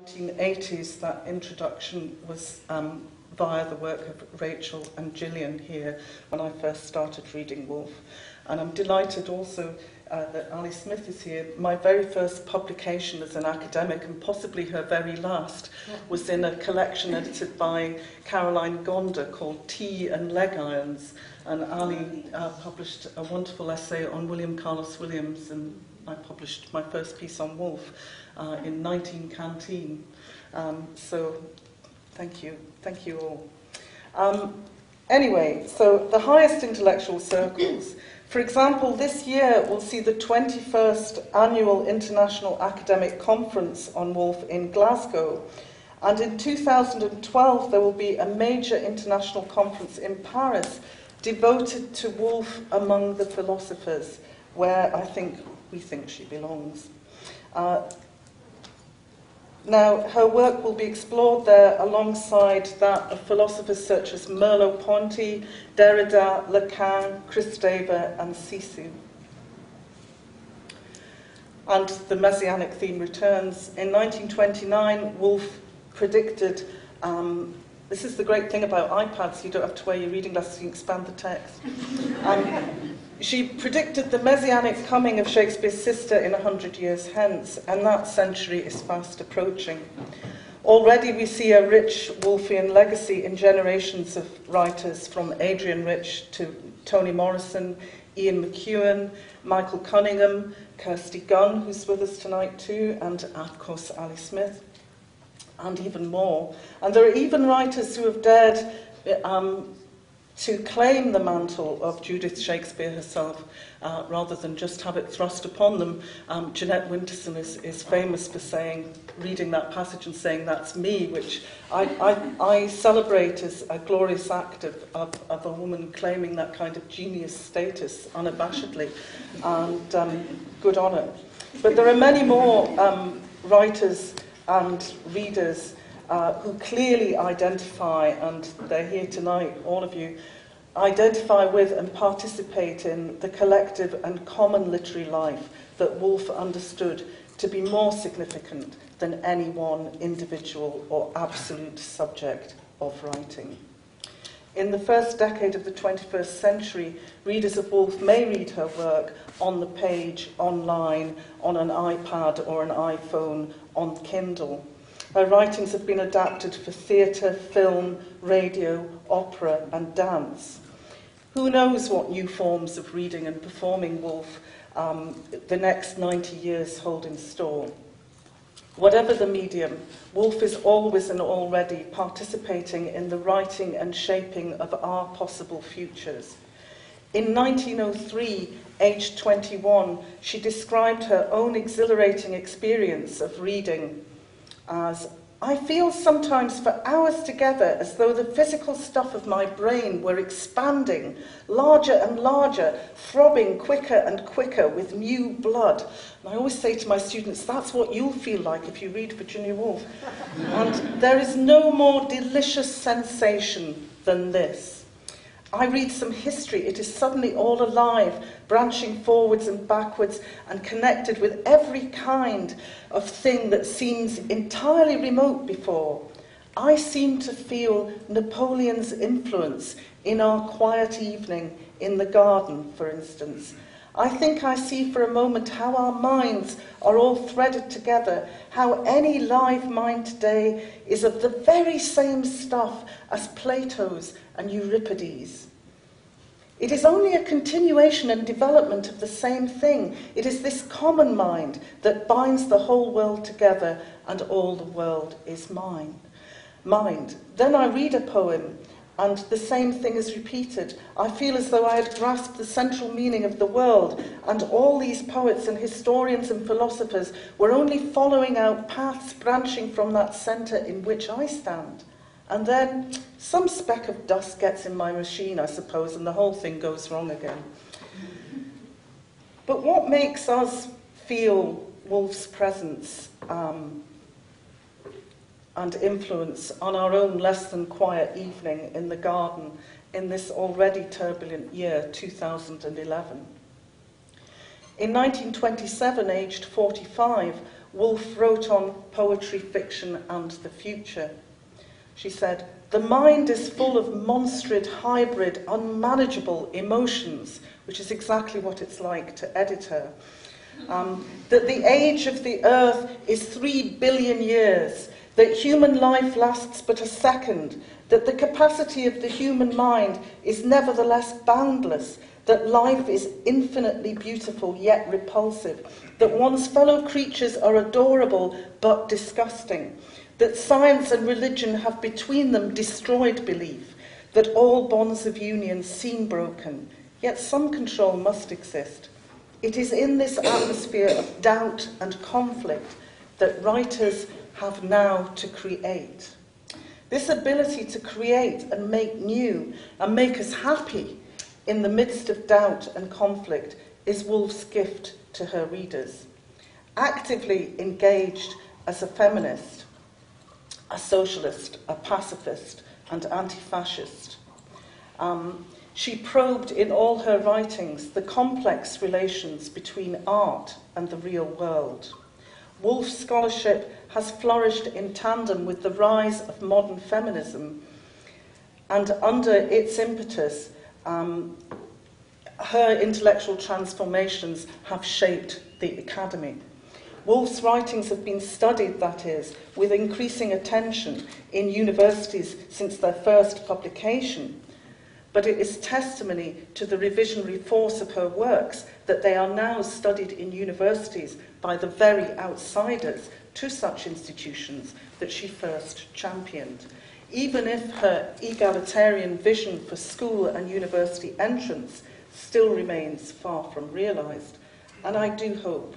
1980s, that introduction was via the work of Rachel and Gillian here when I first started reading Woolf. And I'm delighted also that Ali Smith is here. My very first publication as an academic, and possibly her very last, was in a collection edited by Caroline Gonder called Tea and Leg Irons. And Ali published a wonderful essay on William Carlos Williams, and I published my first piece on Woolf in 19 Canteen. So thank you all. Anyway, so the highest intellectual circles. For example, this year we'll see the 21st Annual International Academic Conference on Woolf in Glasgow. And in 2012 there will be a major international conference in Paris devoted to Woolf among the philosophers, where we think she belongs. Now, her work will be explored there alongside that of philosophers such as Merleau-Ponty, Derrida, Lacan, Kristeva, and Sisu. And the messianic theme returns. In 1929, Woolf predicted, this is the great thing about iPads, you don't have to wear your reading glasses, you can expand the text. She predicted the messianic coming of Shakespeare's sister in 100 years hence, and that century is fast approaching. Already we see a rich Woolfian legacy in generations of writers, from Adrian Rich to Toni Morrison, Ian McEwan, Michael Cunningham, Kirsty Gunn, who's with us tonight too, and of course Ali Smith, and even more. And there are even writers who have dared to claim the mantle of Judith Shakespeare herself, rather than just have it thrust upon them. Jeanette Winterson is famous for reading that passage and saying, "That's me," which I celebrate as a glorious act of a woman claiming that kind of genius status unabashedly, and good on her. But there are many more writers and readers who clearly identify, and they're here tonight, all of you, identify with and participate in the collective and common literary life that Woolf understood to be more significant than any one individual or absolute subject of writing. In the first decade of the 21st century, readers of Woolf may read her work on the page, online, on an iPad or an iPhone, on Kindle. Her writings have been adapted for theatre, film, radio, opera, and dance. Who knows what new forms of reading and performing Woolf the next 90 years hold in store. Whatever the medium, Woolf is always and already participating in the writing and shaping of our possible futures. In 1903, aged 21, she described her own exhilarating experience of reading as, "I feel sometimes for hours together as though the physical stuff of my brain were expanding, larger and larger, throbbing quicker and quicker with new blood." And I always say to my students, that's what you'll feel like if you read Virginia Woolf. And there is no more delicious sensation than this. I read some history, it is suddenly all alive, branching forwards and backwards and connected with every kind of thing that seems entirely remote before. I seem to feel Napoleon's influence in our quiet evening in the garden, for instance. I think I see for a moment how our minds are all threaded together, how any live mind today is of the very same stuff as Plato's and Euripides. It is only a continuation and development of the same thing. It is this common mind that binds the whole world together, and all the world is mind. Then I read a poem, and the same thing is repeated. I feel as though I had grasped the central meaning of the world, and all these poets and historians and philosophers were only following out paths branching from that centre in which I stand. And then some speck of dust gets in my machine, I suppose, and the whole thing goes wrong again. But what makes us feel Woolf's presence and influence on our own less than quiet evening in the garden in this already turbulent year, 2011? In 1927, aged 45, Woolf wrote on poetry, fiction, and the future. She said, "The mind is full of monstrid, hybrid, unmanageable emotions," which is exactly what it's like to edit her. That the age of the earth is 3 billion years, that human life lasts but a second, that the capacity of the human mind is nevertheless boundless, that life is infinitely beautiful yet repulsive, that one's fellow creatures are adorable but disgusting, that science and religion have between them destroyed belief, that all bonds of union seem broken, yet some control must exist. It is in this atmosphere of doubt and conflict that writers have now to create. This ability to create and make new and make us happy in the midst of doubt and conflict is Woolf's gift to her readers. Actively engaged as a feminist, a socialist, a pacifist, and anti-fascist, she probed in all her writings the complex relations between art and the real world. Woolf's scholarship has flourished in tandem with the rise of modern feminism, and under its impetus, her intellectual transformations have shaped the academy. Woolf's writings have been studied, that is, with increasing attention in universities since their first publication, but it is testimony to the revisionary force of her works that they are now studied in universities by the very outsiders to such institutions that she first championed. Even if her egalitarian vision for school and university entrance still remains far from realised. And I do hope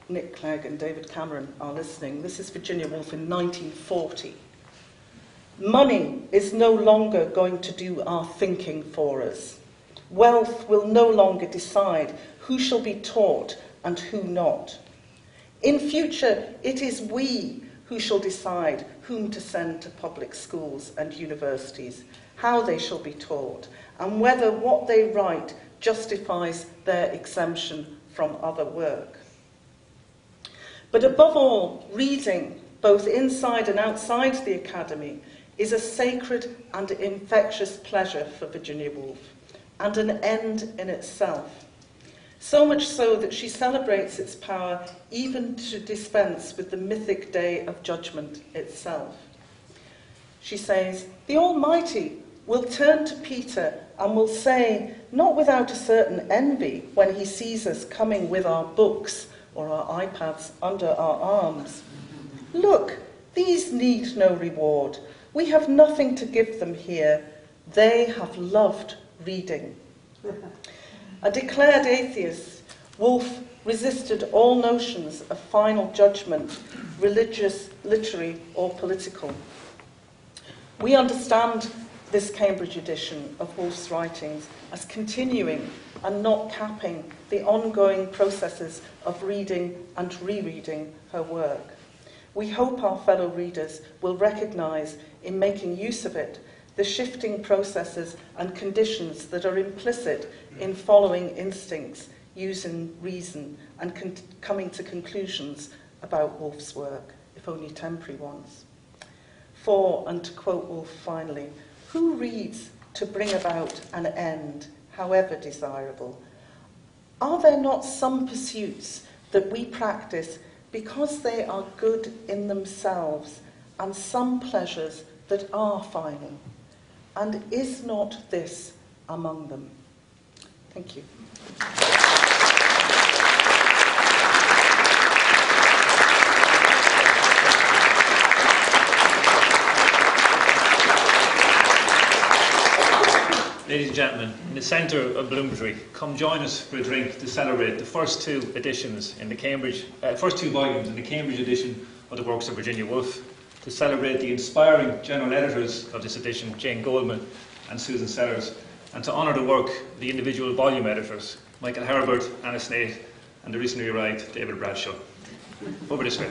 Nick Clegg and David Cameron are listening. This is Virginia Woolf in 1940. Money is no longer going to do our thinking for us. Wealth will no longer decide who shall be taught and who not. In future, it is we who shall decide whom to send to public schools and universities, how they shall be taught, and whether what they write justifies their exemption from other work. But above all, reading, both inside and outside the academy, is a sacred and infectious pleasure for Virginia Woolf, and an end in itself. So much so that she celebrates its power even to dispense with the mythic day of judgment itself. She says, "The Almighty will turn to Peter and will say, not without a certain envy, when he sees us coming with our books or our iPads under our arms, 'Look, these need no reward. We have nothing to give them here. They have loved reading.'" A declared atheist, Woolf resisted all notions of final judgment, religious, literary, or political. We understand this Cambridge edition of Woolf's writings as continuing and not capping the ongoing processes of reading and rereading her work. We hope our fellow readers will recognise, in making use of it, the shifting processes and conditions that are implicit in following instincts, using reason, and coming to conclusions about Woolf's work, if only temporary ones. For, and to quote Woolf finally, "Who reads to bring about an end, however desirable? Are there not some pursuits that we practice because they are good in themselves, and some pleasures that are final? And is not this among them?" Thank you. Ladies and gentlemen, in the centre of Bloomsbury, come join us for a drink to celebrate the first two volumes in the Cambridge edition of the Works of Virginia Woolf, to celebrate the inspiring general editors of this edition, Jane Goldman and Susan Sellers, and to honour the work of the individual volume editors, Michael Herbert, Anna Snaith, and the recently arrived David Bradshaw. Over this way.